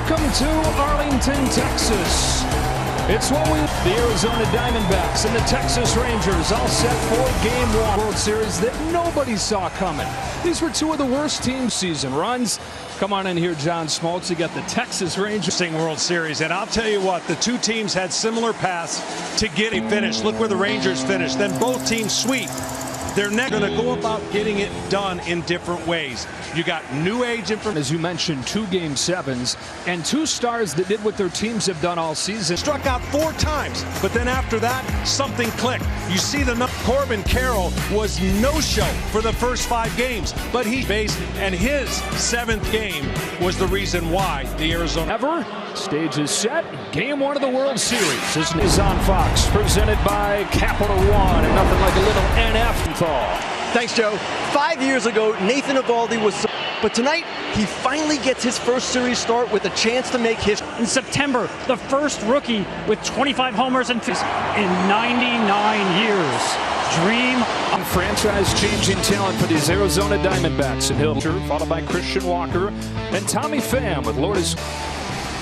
Welcome to Arlington, Texas. It's what the Arizona Diamondbacks and the Texas Rangers all set for Game 1 World Series that nobody saw coming. These were two of the worst team season runs. Come on in here, John Smoltz. You got the Texas Rangers World Series, and I'll tell you what, the two teams had similar paths to getting finished. Look where the Rangers finished. Then both teams sweep. They're not going to go about getting it done in different ways. You got new age information. As you mentioned, 2 Game 7s and 2 stars that did what their teams have done all season. Struck out 4 times, but then after that, something clicked. You see Corbin Carroll was no-show for the first 5 games, but he based, and his 7th game was the reason why the Arizona. Stage is set. Game 1 of the World Series. This is on Fox, presented by Capital One, and nothing like a little NF thaw. Thanks, Joe. 5 years ago, Nathan Eovaldi was, but tonight he finally gets his first series start with a chance to make history. In September, the first rookie with 25 homers and in 99 years. Dream of franchise-changing talent for these Arizona Diamondbacks, and he'll followed by Christian Walker and Tommy Pham with Lourdes.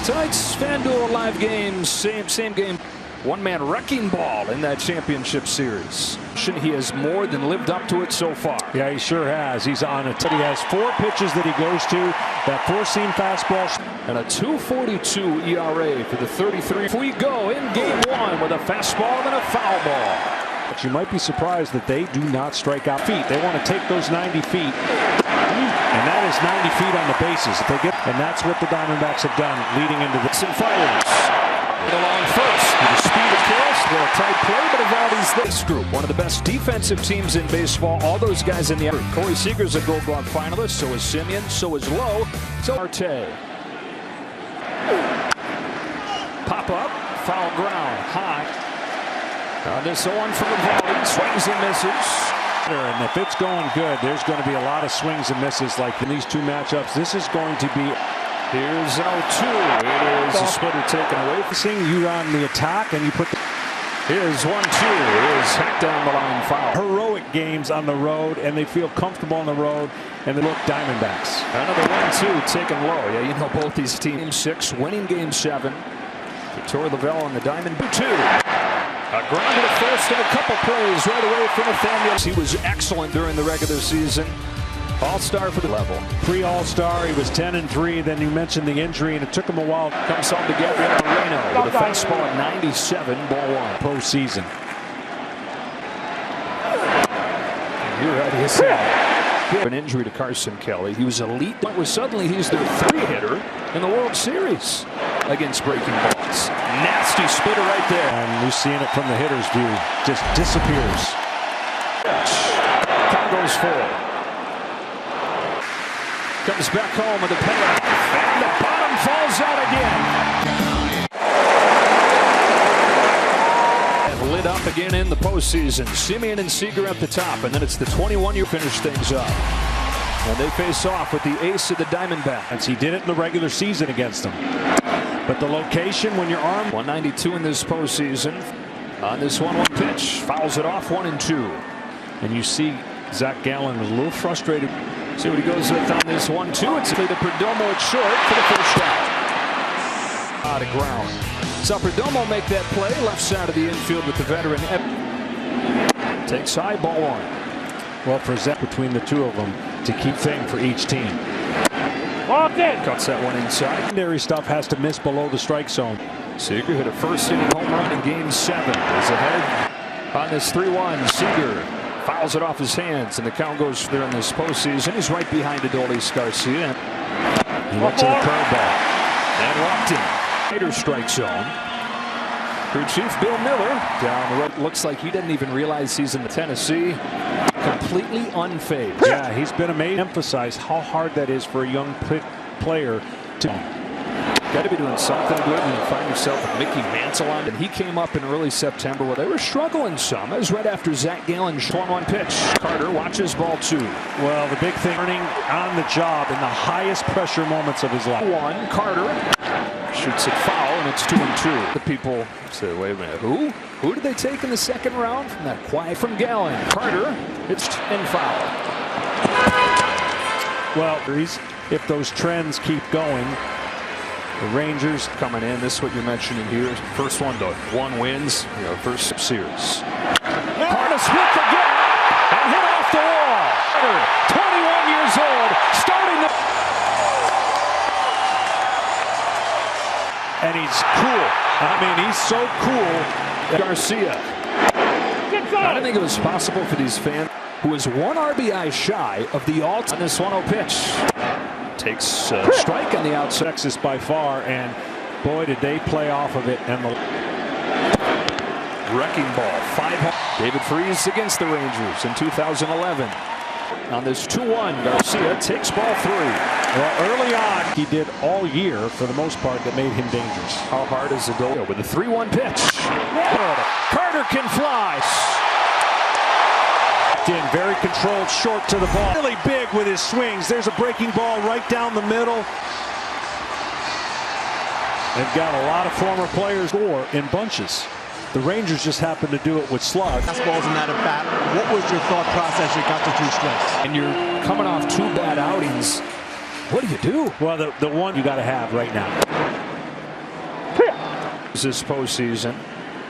Tonight's FanDuel live game, same game. One-man wrecking ball in that championship series. He has more than lived up to it so far. Yeah, he sure has. He's on it. He has 4 pitches that he goes to. That 4-seam fastball. And a 2.42 ERA for the 33. We go in Game 1 with a fastball and a foul ball. But you might be surprised that they do not strike out feet. They want to take those 90 feet. And that is 90 feet on the bases. If they get, and that's what the Diamondbacks have done leading into this. And fires. Along first. The speed of course. A little tight play, but Eovaldi's this group. One of the best defensive teams in baseball. All those guys in the effort. Corey Seager's a Gold Glove finalist. So is Simeon. So is Lowe. So Marte. Pop up. Foul ground. High. This one from Eovaldi. Swings and misses. And if it's going good, there's going to be a lot of swings and misses like in these 2 matchups. This is going to be. Here's 0-2. It is a splitter taken away. Seeing you on the attack, and you put. Here's 1-2. It is hit down the line foul. Heroic games on the road, and they feel comfortable on the road, and they look Diamondbacks. Another 1-2 taken low. Yeah, you know both these teams. Game 6, winning Game 7. Victor Lavelle on the Diamond. 2. A ground to first and a couple plays right away from Nathaniel. He was excellent during the regular season. All-star for the level. Pre-All-Star, he was 10-3. Then you mentioned the injury, and it took him a while. Comes home to Gabriel Moreno with a fastball at 97, ball 1. Postseason. You're right, he said. An injury to Carson Kelly. He was elite. Suddenly he's their 3-hitter in the World Series against breaking balls. Nasty spitter right there. And you're seeing it from the hitter's view. Just disappears. Count goes 4. Comes back home with a payoff. And the bottom falls out again. And lit up again in the postseason. Simeon and Seager at the top. And then it's the 21-year finish things up. And they face off with the ace of the Diamondbacks. He did it in the regular season against them. But the location when you're armed. 192 in this postseason. On this 1-1 pitch. Fouls it off 1-2. And you see Zach Gallen was a little frustrated. See what he goes with on this 1-2. It's the Perdomo at short for the first out. Out of ground. Saw Perdomo make that play left side of the infield with the veteran. Takes high, ball 1. Well, for Zach between the 2 of them to keep thing for each team. Walked in. Cuts that one inside. Secondary stuff has to miss below the strike zone. Seager hit a first-inning home run in Game 7. Is ahead on this 3-1. Seager fouls it off his hands, and the count goes there in this postseason. He's right behind Adolis Garcia. He went to the curveball. And walked in. Hater strike zone. Crew Chief Bill Miller down the road. Looks like he didn't even realize he's in the Tennessee. Completely unfazed. Yeah, he's been amazing. Emphasize how hard that is for a young player to. Got to be doing something good when you find yourself with Mickey Mantle on. And he came up in early September where they were struggling some. It was right after Zach Gallen's 1-1 pitch. Carter watches ball 2. Well, the big thing, learning on the job in the highest pressure moments of his life. 1, Carter shoots it foul, and it's 2-2. The people say, wait a minute, who? Who did they take in the second round? From that quiet from Gallen. Carter, it's in foul. Well, if those trends keep going, The Rangers coming in. This is what you're mentioning here. First one to 1 wins. First series. Cardinals whip again and hit off the wall. 21 years old, starting the. And he's cool. I mean, he's so cool. Garcia. I don't think it was possible for these fans, who was 1 RBI shy of the all on this 1-0 pitch. Takes a strike on the outside. Texas by far, and boy, did they play off of it. And the wrecking ball. 5. David Freese against the Rangers in 2011. On this 2-1, Garcia takes ball 3. Well, early on, he did all year for the most part that made him dangerous. How hard is the goal with a 3-1 pitch? Carter can fly. In very controlled, short to the ball. Really big with his swings. There's a breaking ball right down the middle. They've got a lot of former players score in bunches. The Rangers just happen to do it with slugs. Fastballs in that at bat. What was your thought process? You got to 2 strikes. And you're coming off 2 bad outings. What do you do? Well, the one you got to have right now. This postseason,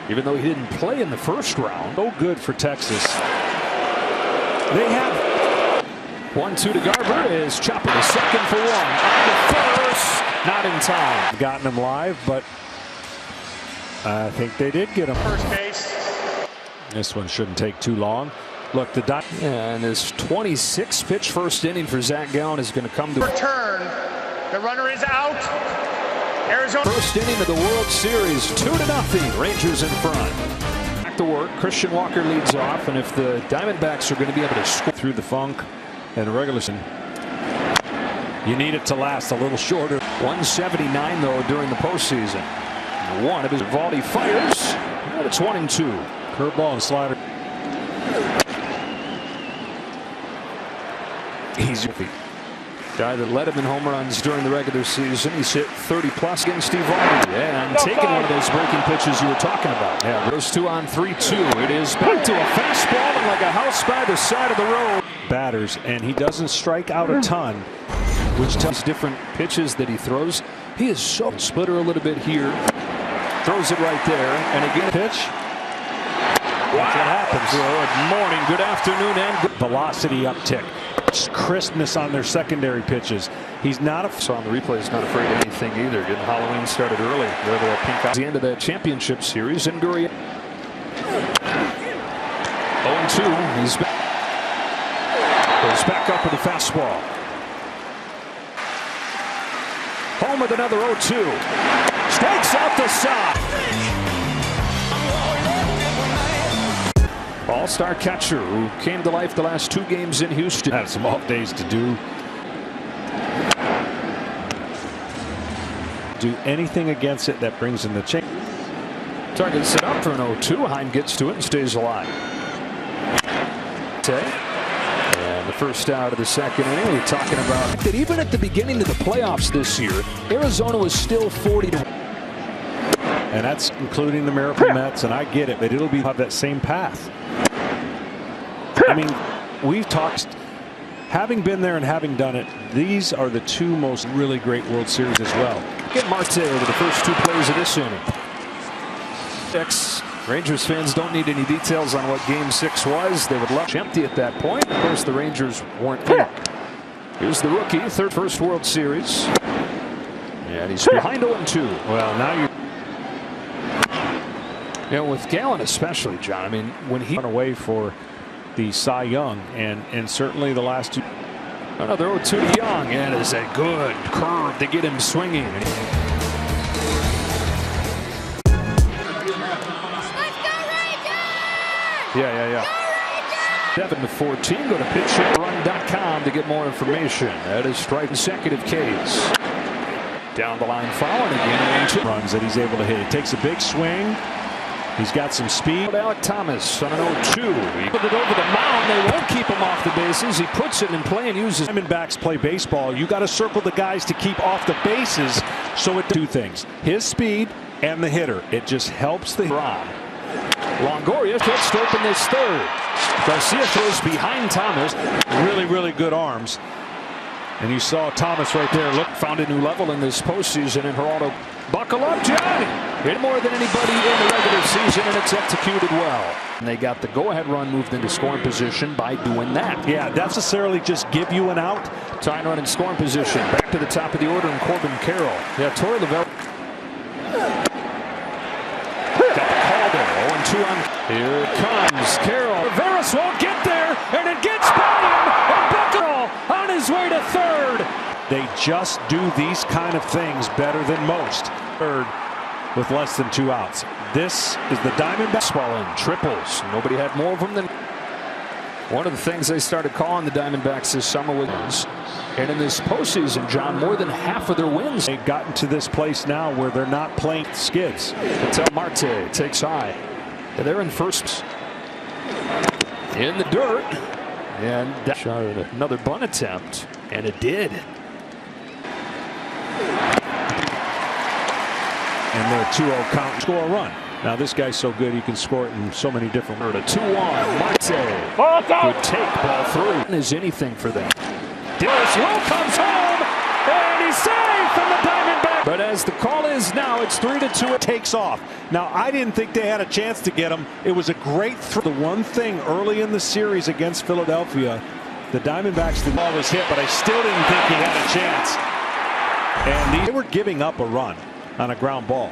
even though he didn't play in the first round. So good for Texas. They have 1-2 to Garber is chopping the second for 1. On the first, not in time. Gotten him live, but I think they did get him. First base. This one shouldn't take too long. Look, and this 26th pitch first inning for Zach Gallen is going to come to Return. The runner is out. Arizona. First inning of the World Series, 2-0. Rangers in front. Back to work. Christian Walker leads off, and if the Diamondbacks are going to be able to score through the funk and regular season, you need it to last a little shorter. 179 though during the postseason. One of his Valdi fires, and it's 1-2. Curveball and slider. He's the guy that led him in home runs during the regular season. He's hit 30+ against Steve Valdi, and taking one of those breaking pitches you were talking about. Yeah, those 2 on 3-2. It is back to a fastball and like a house by the side of the road. Batters, and he doesn't strike out a ton, which tells different pitches that he throws. He is so splitter a little bit here. Throws it right there, and again pitch. That's what happens. Good morning, good afternoon, and good velocity uptick. Crispness on their secondary pitches. He's not saw on the replay. He's not afraid of anything either. Getting Halloween started early. They're the pink out. The end of that championship series, and Gurriel 0-2. He's back. Goes back up with a fastball. Home with another 0-2. Strikes out the side. All-star catcher who came to life the last 2 games in Houston. Had some off days to do anything against it that brings in the change. Target set up for an 0-2. Heim gets to it and stays alive. And the first out of the second inning. We're talking about that even at the beginning of the playoffs this year, Arizona was still 40-1. And that's including the Miracle Mets, and I get it, but it'll be have that same path. I mean, we've talked, having been there and having done it, these are the 2 most really great World Series as well. Get Marte over the first 2 plays of this inning. Rangers fans don't need any details on what Game 6 was. They would love empty at that point. Of course, the Rangers weren't in. Here's the rookie, first World Series. And he's behind 0-2. Well, now you. With Gallen especially, John, I mean, when he went away for the Cy Young, and certainly the last 2. Another 0-2 to Young, and it's a good curve to get him swinging. Yeah. 7-14. Go to pitchhitrun.com to get more information. That is strike consecutive Ks. Down the line foul, and again 2 runs that he's able to hit. He takes a big swing. He's got some speed. Alec Thomas on an 0-2. He put it over the mound. They won't keep him off the bases. He puts it in play and uses. Diamondbacks play baseball. You got to circle the guys to keep off the bases. So it 2 things: his speed and the hitter. It just helps the. Longoria gets to open this 3rd. Garcia throws behind Thomas. Really good arms. And you saw Thomas right there. Look, Found a new level in this postseason, and Geraldo, buckle up, Johnny! Hit more than anybody in the regular season, and it's executed well. And they got the go-ahead run moved into scoring position by doing that. yeah, that's necessarily just give you an out. Tying run in scoring position. Back to the top of the order, and Corbin Carroll. Yeah, Torrey Lavelle. Got the call there. 0-2 on. Here it comes. Carroll. Veras won't get there, and it gets by him. And Buckle on his way to third. They just do these kind of things better than most. Third with less than 2 outs. This is the Diamondbacks. Swelling triples. Nobody had more of them than. One of the things they started calling the Diamondbacks this summer was, and in this postseason, John, more than half of their wins. They've gotten to this place now where they're not playing skids. Until Marte takes high. They're in first. In the dirt. And shot at another bunt attempt. And it did. And their 2-0 count, score a run. Now this guy's so good he can score it in so many different ways. A 2-1. Marte. Good take. Ball 3 is anything for them. Darius Will comes home. And he's saved from the Diamondbacks. But as the call is now, it's 3-2. It takes off. Now I didn't think they had a chance to get him. It was a great throw. The one thing early in the series against Philadelphia, the Diamondbacks, the ball was hit, but I still didn't think he had a chance. And they were giving up a run on a ground ball.